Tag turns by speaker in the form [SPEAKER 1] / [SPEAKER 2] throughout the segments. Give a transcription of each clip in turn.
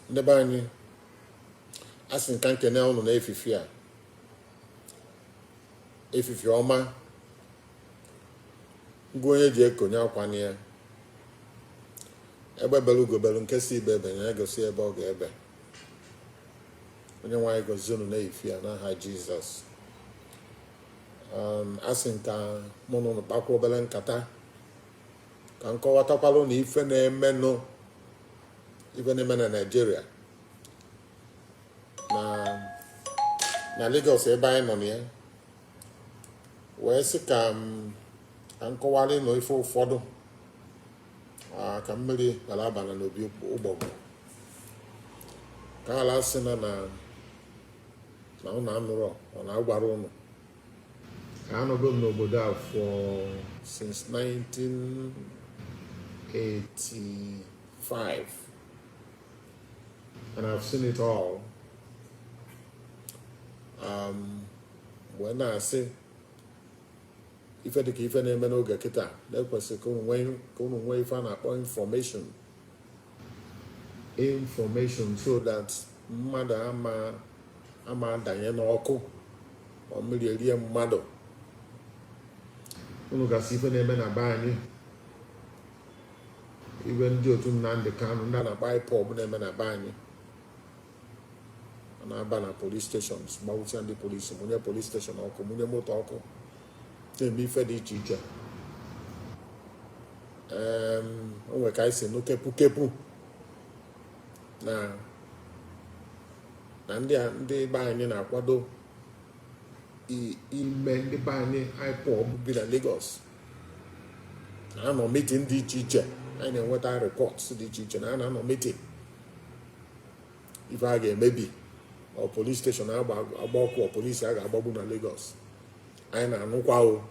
[SPEAKER 1] ndị be anyị asị nka nkene ụnụ na efifi ọma ngụ onye ji ekonye akwa ya egbe belu ugobelu nke si ibe ebe ya gosi ebe ọ ga-ebe onye nwaanyị gozie unu na-efifi a n'aha Jizọs. Asị nka mụ na ụnụ kpakwa obere nkata ka nkọwatakwalụ na ife na-eme na Naịjirịa na Lagos ebe anyị nọ na ya wee sị ka nkọwalị nọ ife ụfọdụ ka mmiri gara abana n'obi ụgbọgụ ka ala sị na ụnụ anụrọ ọ na-agwara ụnụ ka anọgo m n'obodo a since 1985 and I've seen it all. Mgbe na-asị ife dịka ife na-eme n'oge kịta na-ekwesị ka unu nwee ife a na-akpọ information so that mmadụ ama adanye n'ọkụ ma mmiri erie mmadụ. Unu gasị ife na-eme na be anyị, ibe ndị otu Nnamdi Kanu ndị a na-akpa IPOB na-eme na be anyị, na-aba na police stations gbawụsịa ndị polisi, mụnye police station ọkụ, mụnye moto ọkụ, na-eme ife dị iche iche. O nwere ka anyị si nụ kepu na ndị be anyị na-akwado ime ndị be anyị IPOB bi na Lagos na-anọ meeting dị iche iche. Anyị na-enweta reports dị iche iche na a na-anọ meeting ife a ga-emebi ọ police station agba ọkụ, ọ polisi a ga-agbagbu na Lagos. Anyị na-anụkwa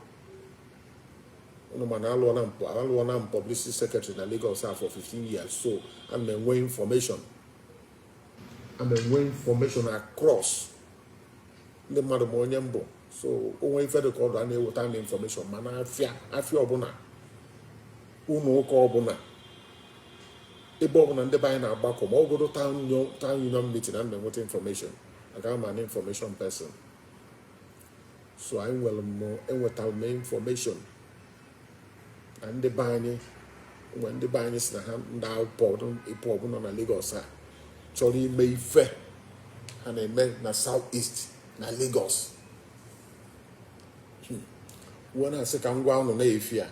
[SPEAKER 1] unu mana alụọ na publicity secretary na Lagos for 15 years, so I'm enwe information across ndị mmadụ ma onye mbụ. So onwe ife dị ka ọdụ a na-eweta na information mana afịa ọbụla, ụlọ ụka ọbụla, ebe ọbụla ndị be anyị na-agbakọ, ma ọ bụrụ town union meeting na na-enweta information. Aga m an information person, so anyị enwetara m information na ndị be anyị si na ha ndị IPOB nọ na Lagos a chọrọ ime ife ha na-eme na South East na Lagos. Uwe na-asị ka ngwa ụnụ na-efi a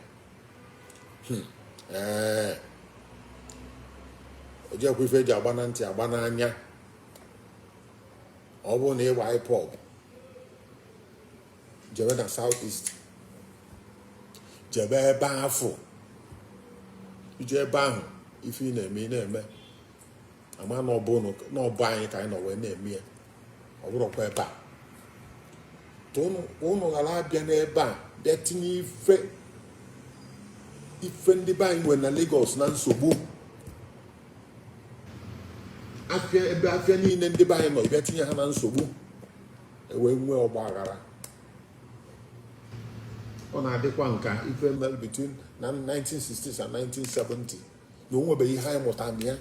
[SPEAKER 1] ojekwa ife eji agba na ntị agba n'anya. Ọ bụrụ na ịwa IPOB jebe na South East, jebe ebe afọ, ije ebe ahụ ife ị na-eme ama na ọbụ anyị ka anyị nọ wee na-eme ya, ọ bụrụkwa ebe a. Ụnụ ghara abịa n'ebe a bịa tinye ife ndị be anyị nwere na Lagos na nsogbu. Afịa niile ndị be anyị nọ bịa tinye ha na nsogbu, ewee nwee ọgba aghara. Ọ na-adịkwa nka ife mel between na 1960s and 1970 na onwebeghị ihe anyị mụtara na ya.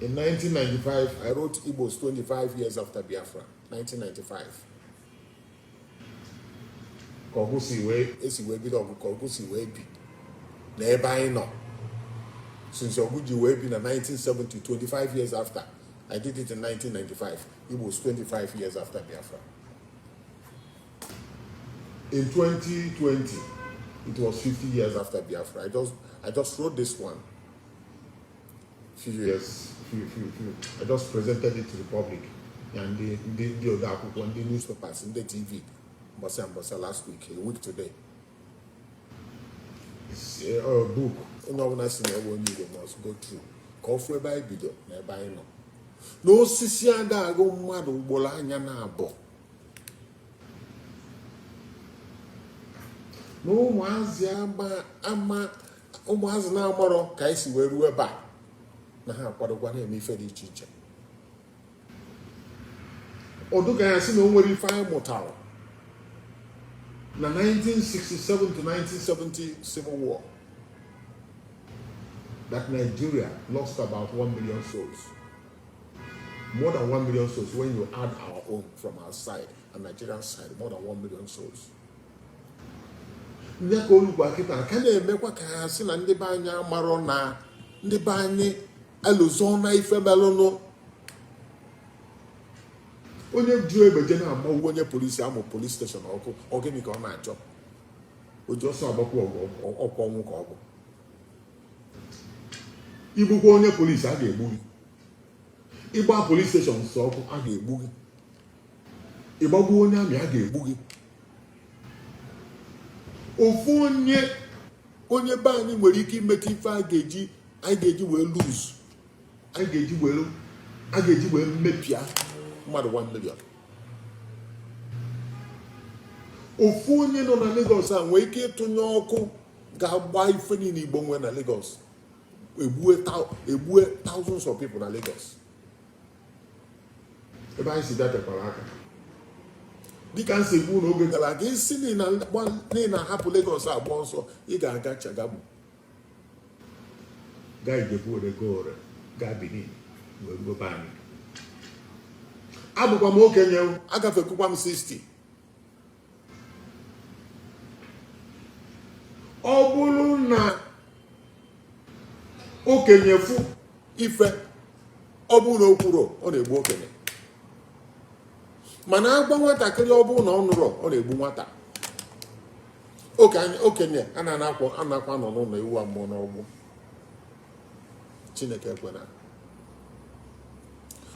[SPEAKER 1] In 1995, I wrote Igbo's 25 years after Biafra, 1995. Ka ọgụ esi wee bido ọgụ, ka ọgụ si wee bi na ebe anyị nọ. Since ọgụ ji wee bi na 1970, 25 years after, I did it in 1995. Igbo's 25 years after Biafra. In 2020, it was 50 years after Biafra. I just wrote this one. Few. I just presented it to the public and the other people, the newspapers, and the TV. Mbasa last week, a week today. It's a book. No one must go through. Coffee by video, by no sisi ada go mmadụ ugboro anya na abụọ. Na ụmụazị na-amarọ ka esi wee ruo ebe a na ha akwadokwa na-eme ife dị iche iche. Ọdụka ya sị na o nwere ife anyị mụtara na 1967 to 1970 Civil War. that Nigeria lost about 1 million souls. More than 1 million souls when you add our own from our side and Nigerian side, more than 1 million souls. Nyako olugbo akita ka na-emekwa ka ha si na ndị be anyị amarọ na ndị be anyị alụzọ na ife melụnụ. Onye ju egbeje na-amagwu onye polisi amụ police station ọkụ ọ gịnị ka ọ na-achọ? O ji ọsọ agbakwu ọkwa ọnwụ ka ọ bụ. Igbukwa onye polisi a ga-egbu gị. Ịgba police station nsọ ọkụ a ga-egbu gị. Ịgbagbu onye amị a ga-egbu gị. Ofu onye be anyị nwere ike imeta ife anyị ga-eji wee lose. A ga-eji wee mepịa mmadụ 1 million. Ofu onye nọ na Lagos a nwee ike ịtụnye ọkụ ga-agba ife niile Igbo nwe na Lagos. Egbue thousands of people na Lagos. Ebe anyị si datekwara aka. Dịka nsi egbu n'oge gara aga isi niile hapụ Lagos agba ọsọ ị ga-aga Chagamu. Gaa Ijebu Ore Gore, gaa Benin, wee ruo be anyị. Abụkwa m okenye, agafekwukwa m 60. Ọ bụrụ na okenye fụ ife, ọ bụrụ na o kwuru ọ na-egbu okenye. Mana agba nwatakịrị ọ bụrụ na ọ nụrụ ọ na-egbu nwata. Okenye a na-akwa nọ n'ụlọ ewu amụọ n'ọgbụ. Chineke ekwena.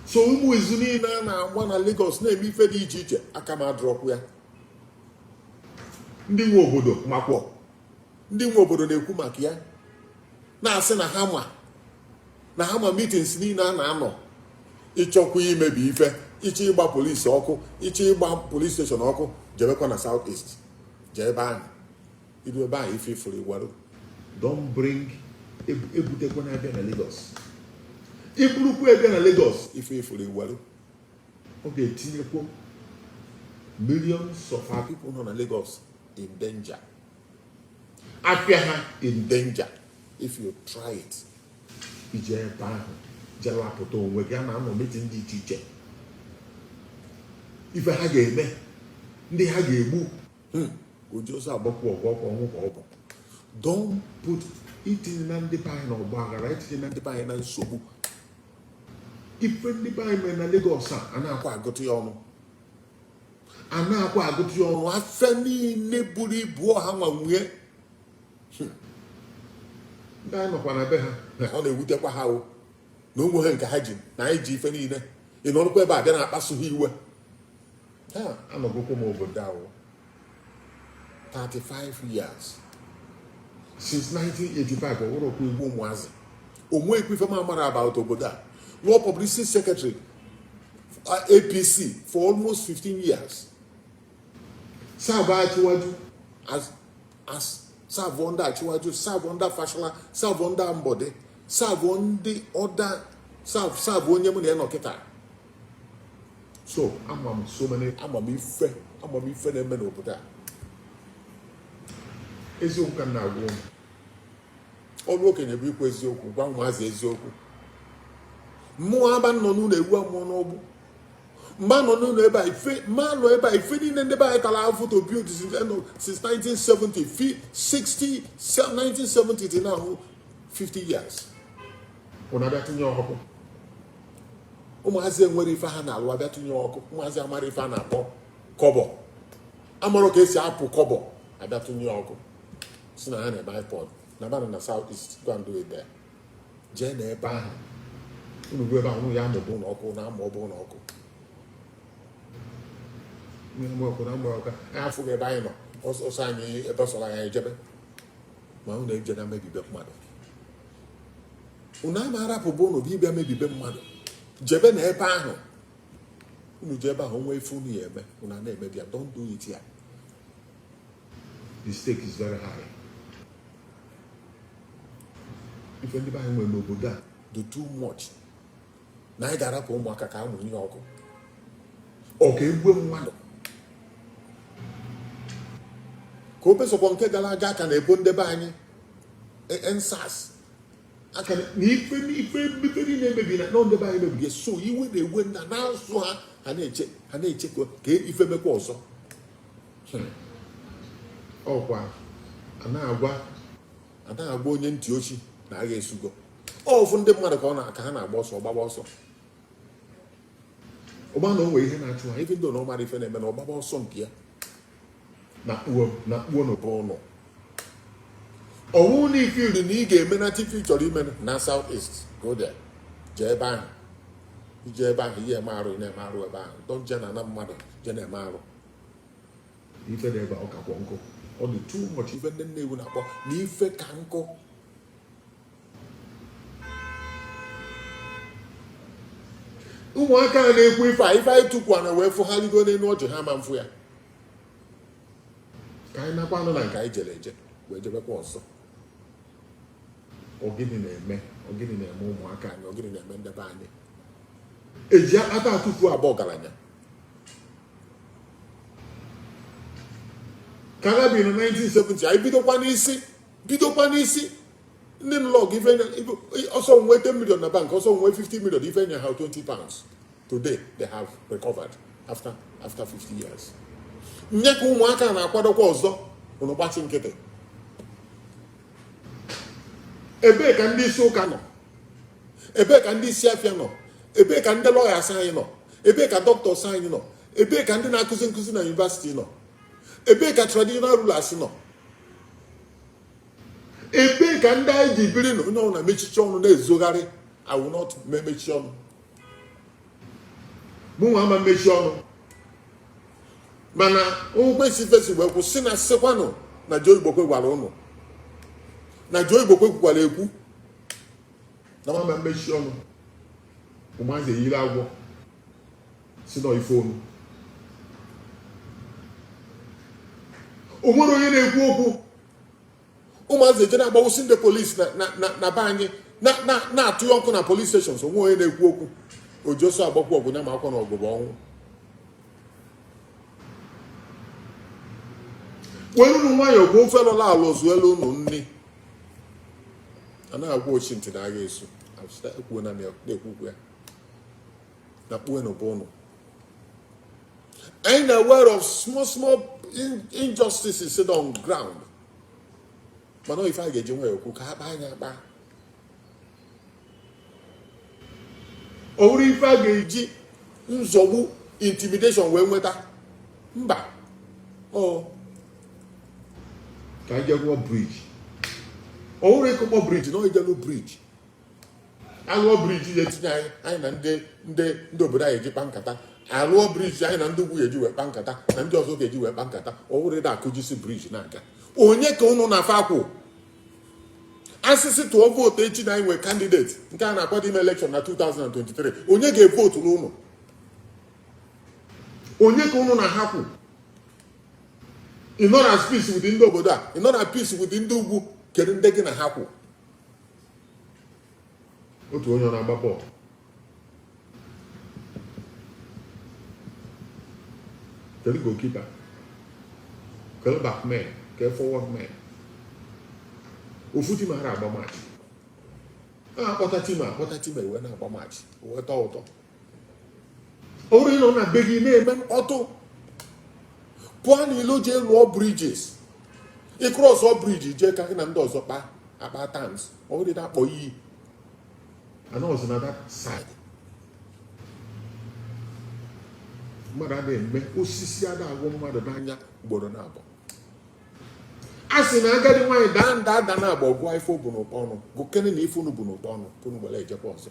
[SPEAKER 1] So ụmụ izu niile a na-agba na Lagos na-eme ife dị iche iche aka m adrọpụ ya. Ndị nwe obodo makwọ. Ndị nwe obodo na-ekwu maka ya. Na-asị na ha ma meetings niile a na-anọ ịchọkwa imebi ife, ịchọ ịgba polisi ọkụ, ịchọ ịgba police station ọkụ, jebekwa na South East. Jee ebe ahụ. Iru ebe ahụ ife ifuru igwaru. Don't bring ebutekwa na-abịa na Lagos. Iburukwu ebe na Lagos ife ifuru igwaru. Ọ ga-etinyekwa millions of our people nọ na Lagos in danger. Afia ha in danger if you try it. Ije ebe ahụ jelapụta onwe gị a na-anọ meeting dị iche iche. Ife ha ga-eme, ndị ha ga-egbu. Oji ọsọ agbakwu ọgwụ ọnwụ ka ọ bụ. Don't put itinye na ndị be anyị na ọgba aghara, itinye na ndị be anyị na nsogbu. Ife ndị be anyị mere na Lagos a na-akwa agụtụ ya ọnụ. A na-akwa agụtụ ya ọnụ afe niile buru ibu ọha nwa nwunye. Ndị anyị nọkwa na be ha ọ na-ewutekwa ha o na onwe ha nke ha ji na anyị ji ife niile. Ị nọrọkwa ebe a bịa na-akpasu ha iwe. Ha anọgokwa m obodo ahụ 35 years. Since 1985 ọ wụrụkwa igbo ụmụazị. Onwekwa ife m amara about obodo a. Law Publicity Secretary APC for almost 15 years. Serve Achiwaju as serve under Achiwaju, serve under Fashola, serve under Ambode, serve under other, serve onye mu na enokita. So amam so many amam ife na-eme n'obodo a. Eziokwu ka na-agwụ. Ọnụ okenye bụ ikwu eziokwu, gwa ụmụazị eziokwu. Mmụọ aba nọ n'ụlọ ewu amụọ n'ọgbụ. Mma nọ n'ụlọ ebe a ife niile ndị be anyị tara afọ to build since 1970, 60, 1970 to now 50 years. Ụna abịa tụnye ọkụ. Ụmụazị enwere ife ha na-alụ abịa tụnye ọkụ. Ụmụazị amara ife a na-akpọ kọbọ. Amara ka esi apụ kọbọ abịa tụnye ọkụ. Si na ha na-eme iPod. Na ba na South East, go and do it there. Jee na ebe ahụ. Unu bụ ebe ahụ ya amụbụ n'ọkụ na ama ọbụ n'ọkụ. Anyị afụghị ebe anyị nọ ọsọ anyị ebe ọsọrọ anyị ejebe ma unu eje na mebibe mmadụ. Unu ama arapụ bụ unu bụ ịbịa mebibe mmadụ. Jebe na ebe ahụ. Unu je ebe ahụ nwee ife unu ya eme. Unu na-emebi ya. Don't do it here. The stake is very high. Ife ndị be anyị nwere n'obodo a do too much. Na anyị ga-arapụ ụmụaka ka amụ ihe ọkụ. Ọ ka egbue mmadụ. Ka o pesokwa nke gara aga aka na-ebo ndebe anyị EndSARS aka na ife niile emebi na ndebe anyị mebiri so iwe na-ewe nna na-asụ ha na-eche ka ife mekwa ọzọ ọkwa a na-agwa onye ntị ochi na agha esugo ofu ndị mmadụ ka ha na-agba ọsọ gbaba ọsọ ụba na onwe ihe na-achụ ha ife ndị na ọmara ife na-eme na ọgbaba ọsọ nke ya na kpuo n'ụbọ ụlọ ọwụ na ifiri na ị ga-eme na tifi chọrọ ime na South East go there jee ebe ahụ ije ebe ahụ ihe eme arụ na-eme arụ ebe ahụ don je na mmadụ je na-eme arụ ife na ebe ọ kakwọ nkụ ọ dị too much ife ndị Nnewi na-akpọ na ife ka nkụ ụmụaka a na-ekwu ife anyị tụkwa na wee fụgharigo n'elu ọjị ha ma mfụ ya ka anyị nakwa anụ na nke anyị jere eje wee jebekwa ọzọ ogini na-eme ụmụaka anyị ogini na-eme ndebe anyị eji ata atụfu abụọ ọgaranya ka ha bi na 1970 anyị bidokwa n'isi ndị nlọg ọsọ nwe 10 million na bank ọsọ nwe 50 million ife nye ha 20 pounds today they have recovered after 50 years nye ka ụmụaka na-akwadokwa ọzọ ụnụ gbachi nkịtị ebee ka ndị isi ụka nọ ebee ka ndị isi afịa nọ ebee ka ndị lọyas anyị nọ ebee ka dọkịtọs anyị nọ ebee ka ndị na-akụzi nkụzi na yunivasiti nọ ebee ka traditional rulers nọ ebee ka ndị anyị ji biri na onye ọbụla mechichi ọnụ na-ezogharị I will not mechi ọnụ mụnwa ama mmechi ọnụ mana ụgbesi fesi wee kwụsị na sịkwanụ na Joe Igbokwe gwara ụnụ na Joe Igbokwe kwukwara ekwu na mama mmechi ọnụ ụmụazị eyiri agwọ si na ife onu o nwere onye na-ekwu okwu ụmụazị eje na-agbawụsị ndị polisi na be anyị na-atụ ya ọkụ na police stations onwe onye na-ekwu okwu ojoso agbakwu ọgụ nya ma akwa na ọgụ bụ ọnwụ werunu nwayọọ bụ ofe lọla ala ozuelu ụnụ nri anaghị agwa ochi ntị na agha eso ekwuo na na-ekwukwu ya na kpuo n'ụbọ ụnụ anyị na aware of small injustices sit on ground mana ife a ga-eji nwayọọ okwu ka ha kpaa anya akpa ọ bụrụ ife a ga-eji nzọgbu intimidation wee nweta mba ka anyị jegwuo briji ọ bụrụ ịkụkpọ briji na ojelu briji alụọ briji ya etinye anyị na ndị obodo anyị eji kpa nkata alụọ briji anyị na ndị ugwu eji wee kpa nkata na ndị ọzọ ga-eji wee kpa nkata ọ bụrụ ịda akụjisi briji na-aga onye ka ụnụ na-afa akwụ asịsị tụọ vootu echi na anyị nwee kandideti nke a na-akwado ime elekshọn na 2023 onye ga-evotu n'ụnụ onye ka ụnụ na-ahapụ ị nọ na peace with ndị obodo a ị nọ na peace with ndị ugwu kedu ndị gị na ha kwụ otu onye ọ na-agba bọọlụ kedu goalkeeper kedu backman kedu forward man ofu tim ha agba maachị akpọta tim ewe na-agba maachị weta ụtọ ọrụ ịnọ na be gị na-eme ọtụ pụọ na ilo jee lụọ bridges ịkrọs ọ briji jee ka gị na ndị ọzọ akpa tams ọ bụrụ na akpọ iyi anọzi na that side mmadụ a na-eme osisi ada agwụ mmadụ n'anya ugboro na abụọ a sị na agadi nwaanyị daa nda ada na agba ọgụ ife bụ n'ụkpọ ọnụ gụkene na ife unu bụ n'ụkpọ ọnụ pụnụ gbara ejekwa ọzọ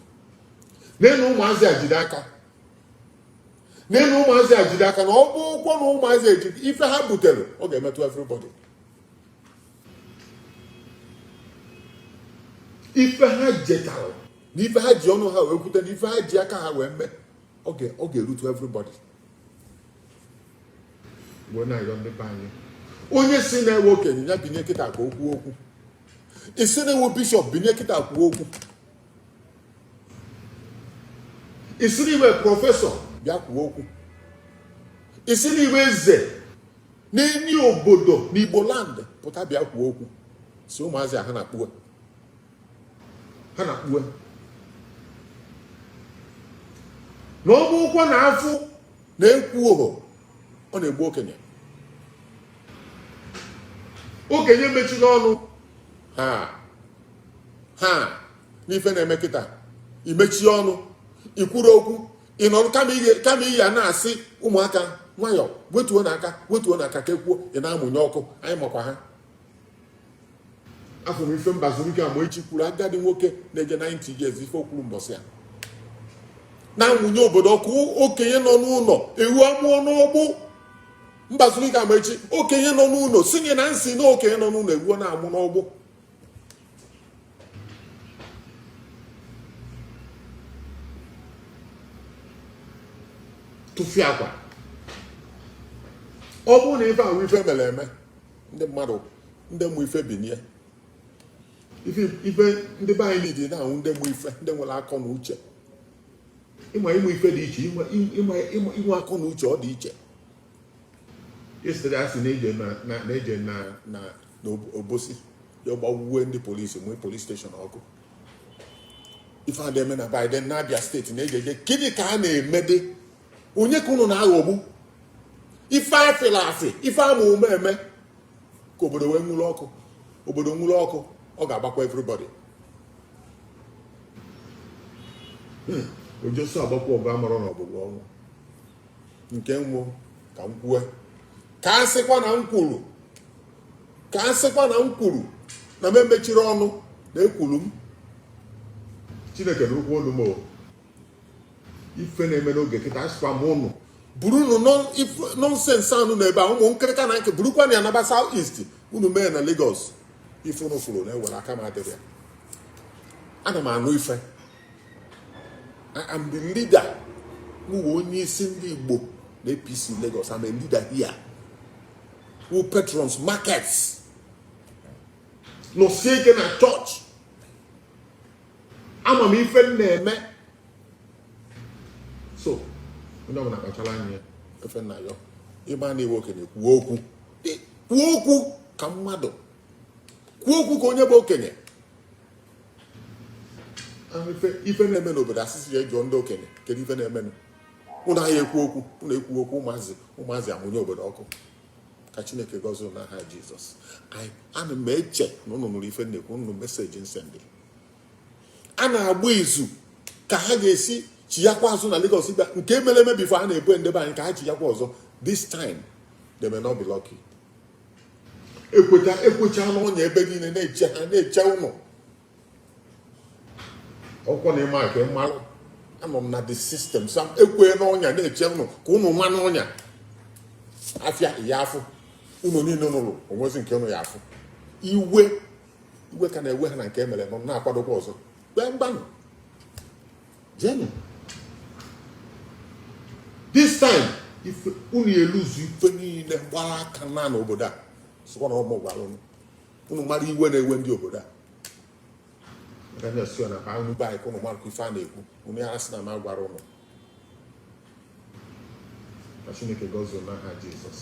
[SPEAKER 1] n'elu ụmụazị a jide aka n'elu ụmụazị a jide aka na ọ bụ ụkwụ na ụmụazị ejide ife ha butere ọ ga-emetụ everybody ife ha jetara na ife ha ji ọnụ ha wee kwute na ife ha ji aka ha wee mee ọ ga-erutu everybody mgbe na-ayọ ndị be anyị onye si na-ewe okenye ya binye kịta ka o kwuo okwu isi na-ewe bishọp binye kịta kwuo okwu isi na-iwe prọfesọ bịa kwuo okwu isi na-iwe eze n'enyi obodo n'Igbo land pụta bịa kwuo okwu si ụmụazị ahụ na-akpụwa ha na-akpue na ọ bụrụkwa na afụ na-ekwu oho ọ na-egbu okenye mechiri ọnụ ha n'ife na-eme kịta imechi ọnụ ikwuru okwu ịnọrọ kama iyi ya na-asị ụmụaka nwayọ wetuo n'aka ka ekwuo ị na-amụnye ọkụ anyị makwa ha afọ m ife Mbazurike a ma echi kwuru agadi nwoke na-eje 90 years ife okwuru mbọsị ya na-amụnye obodo ọkụ okenye nọ n'ụlọ ewu amụọ n'ọgbụ Mbazurike ama echi okenye nọ n'ụlọ sinye na nsị na okenye nọ n'ụlọ ewu na-amụ n'ọgbụ tụfie akwa ọ bụrụ na ife ahụ ife mere eme ndị mmadụ ndị mụ ife binie ife ndị be anyị dị na-ahụ ndị mụ ife ndị nwere akọ na uche ịma ịmụ ife dị iche inwe akọ na uche ọ dị iche yesterday asị na-eje na Obosi ya gbawuwe ndị polisi mụ polis steshọn ọkụ ife a na-eme na Biden na Abia steeti na-ejeje gịnị ka a na-emede onye ka unu na-aghọgbu ife afịla afị ife ama ume eme ka obodo wee nwụrụ ọkụ ọ ga-agbakwa everybody ojosi agbakwa ọgụ amụrụ na ọgbụgbụ ọnwụ nke nwụ ka m kwue ka a sịkwa na m kwuru na m emechiri ọnụ na ekwuru m Chineke n'okwu olu m ife na-eme n'oge kịta asịkwa m ụnụ buru unu nọnsensị anụ n'ebe a ụmụ nkịrịka na nke burukwa na ya naba South East unu mee na Lagos ife unu fụrụ na-ewere aka m adịrị ya ana m anụ ife I'm the leader wụ onye isi ndị Igbo na APC Lagos. I'm a leader here who patrons markets no sike na church ama m ife na-eme so onye ọbụla kpachala anya efe nna ya ịba na-ewe okenye kwuo okwu ka mmadụ kwuo okwu ka onye bụ okenye ife na-eme n'obodo asịsị ya jụọ ndị okenye kedu ife na-emenụ ụnụ ahịa ekwu okwu ụmụazị amụnye obodo ọkụ ka Chineke gọzie n'aha Jizọs. Ana m eche na ụnụ nụrụ ife na-ekwu ụnụ meseji nsendị a na-agba izu ka ha ga-esi chiyakwa azụ na Lagos bịa nke emere eme bifo a na-ebu ndebe anyị ka ha chiyakwa ọzọ. This time they may not be lucky. ekwecha n'ọnya ebe niile na-eche ụnụ ọkwọ na ịma ka mmalụ anọ m na the system sam ekwe n'ọnya na-eche ụnụ ka ụnụ nwa n'ọnya afịa ya afụ ụnụ niile nụrụ onwezi nke ụnụ ya afụ iwe ka na-ewe ha na nke emere nọ na-akwadokwa ọzọ kpee mgbanụ jenụ this time ife unu eluzu ife niile gbara aka na n'obodo a sịkwa na ọmụ gwara unu mara iwe na-ewe ndị obodo a na-esi na ka unu be anyị ka unu mara ife a na-ekwu unu ya asị na ma gwara unu na Chineke gọzie n'aha Jizọs.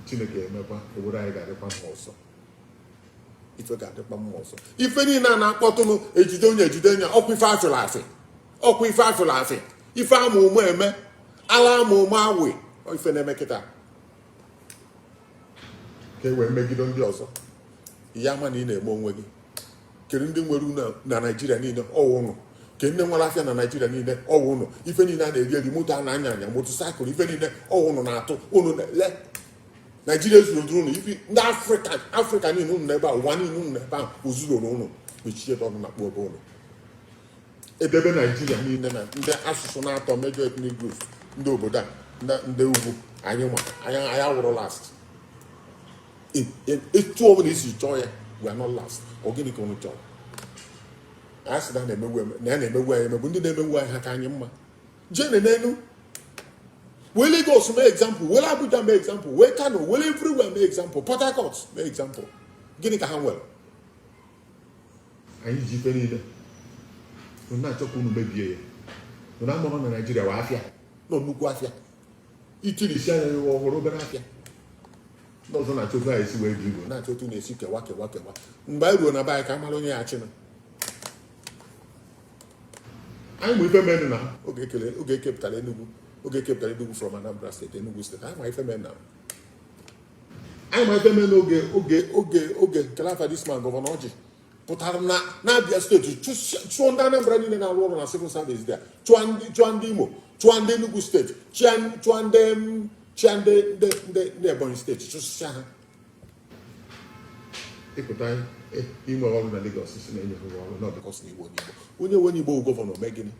[SPEAKER 1] Chineke emekwa obodo anyị ga-adịkwa mma ọzọ, ife ga-adịkwa mma ọzọ. Ife niile a na-akpọtụnụ ejide onye ọkwa ife afịrị afị ife ama ụmụ eme ala ama ụmụ awị ife na-eme kịta ka e wee megide ndị ọzọ. Ya ama na ị na-eme onwe gị kedu ndị nwere unu na Naịjirịa niile ọwụ ụnụ ke ndị nwere afịa na Naịjirịa niile ọwụ ụnụ ife niile a na-eri moto a na-anya motosaịkụl ife niile ọwụ ụnụ na-atụ ụnụ le Naịjirịa zuru ndụ ụnụ ife ndị Afrịka niile ụnụ n'ebe a ụwa niile ụnụ n'ebe a ozuru ụnụ mechie ọnụ na kpọbe ụnụ edebe Naịjirịa niile na ndị asụsụ na-atọ major ethnic groups ndị obodo a ndị ugwu anyị awụrụ last etu ọbụla isi chọọ ya we are not last. Ọ gịnị ka unu chọrọ? A sị na ya na-emegbu anyị emegbu ndị na-emegbu anyị ha ka anyị mma jene n'elu wee Lagos mee example, wee Abuja mee example, wee Kano, wee everywhere mee example, Port Harcourt mee example. Gịnị ka ha nwere? Anyị ji ife niile unu na-achọkwa unu mebie ya. Unu amụrụ na Naịjirịa wa afịa nọ nnukwu afịa itirisi anya ya ọhụrụ obere afịa n'ọzọ na-achọ otu anyị esi wee dị Igbo na-achọ otu na-esi kewa mgbe anyị ruo na be anyị ka a mara onye ya achịna anyị ma ife menụ na oge ekepụtara Enugu from Anambra steeti Enugu steeti anyị ma ife menụ na anyị ma ife menụ oge kelafa disman gọvanọ Ọjị pụtara na Abia steeti chụọ ndị Anambra niile na-arụ ọrụ na civil service there chụọ ndị Imo chụọ ndị Enugu steeti chụọ ndị Ebonyi steeti chụsịa ha ịpụta ime ọrụ na Lagos si na-enye ha ọrụ na ọbịkọs na Igbo onye nwe Igbo gọvanọ mee gịnị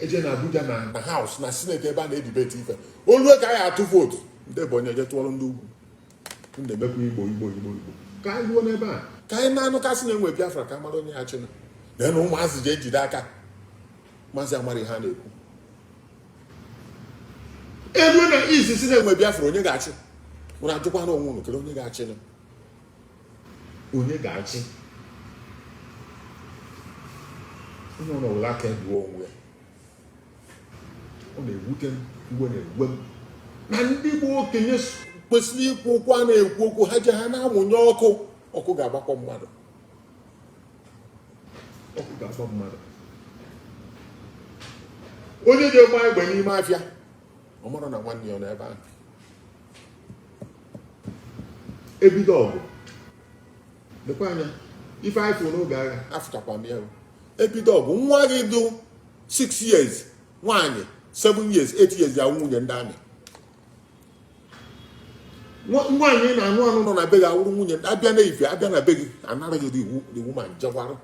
[SPEAKER 1] eje na Abuja na House na Senate ebe a na-edibeti ife olue ka anyị atụ vootu ndị Ebonyi eje tụọrọ ndị ugwu na-emekwa Igbo ka anyị ruo n'ebe a ka anyị na-anụkasị na-enwe Biafra ka mara onye ya chịna na na ụmụazị ji ejide aka maazị amara ha na-ekwu elu na izizi na-enwe Biafra onye ga-achị nwere ajụkwa na onwe unu kele onye ga-achị na onye ga-achị onye ọ nọwụla aka eduo onwe ya ọ na-ewute mgbe na-egwe m na ndị Igbo okenye kwesịrị ikwu okwu a na-ekwu okwu ha je ha na-amụnye ọkụ ga-agbakọ mmadụ onye ji egbe egbe n'ime afịa ọ mara na nwanne ya nọ ebe ahụ ebido ọgụ lekwa anya ife anyị fụrụ n'oge agha afụchakwa m ya ebido ọgụ nwa gị dị 6 years nwaanyị 7 years 8 years ya nwunye ndị amị nwaanyị na-anụ anụ nọ na be gị awụrụ nwunye abịa na ife abịa na be gị anaraghị the woman jekwarụ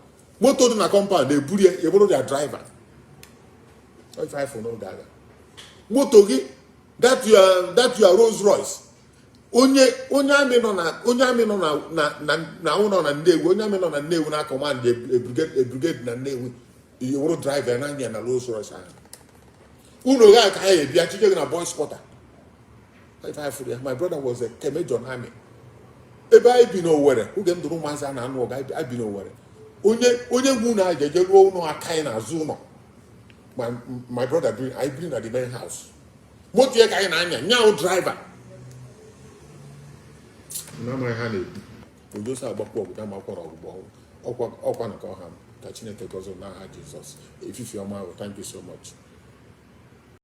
[SPEAKER 1] moto dị na compound na-eburu ya ebụrụ ya driver ife anyị fụrụ n'oge agha moto gị that your Rolls Royce onye amị nọ na Nnewi onye amị nọ na Nnewi na command brigade na Nnewi wụrụ driver na-anya na Rolls Royce ahụ unu ga ka ya bịa chike gị na boys quarter. My brother was a Kemejon army ebe anyị bi n'Owerri oge m dụrụ ụmụazị a na-anụ ọga anyị bi n'Owerri onye nwe ụlọ anyị ga-eje ruo ụlọ aka anyị n'azụ ụlọ my brother I bring at the main house moto ya ka anyị na-anya nyaụ driver na-amaghị ha na-ekwu ojosi agbakwa ọgụda ma kwara ọgbụgbọ ọkwa nke ọha m ka Chineke gọzie n'aha Jizọs efifi ọma ahụ. Thank you so much.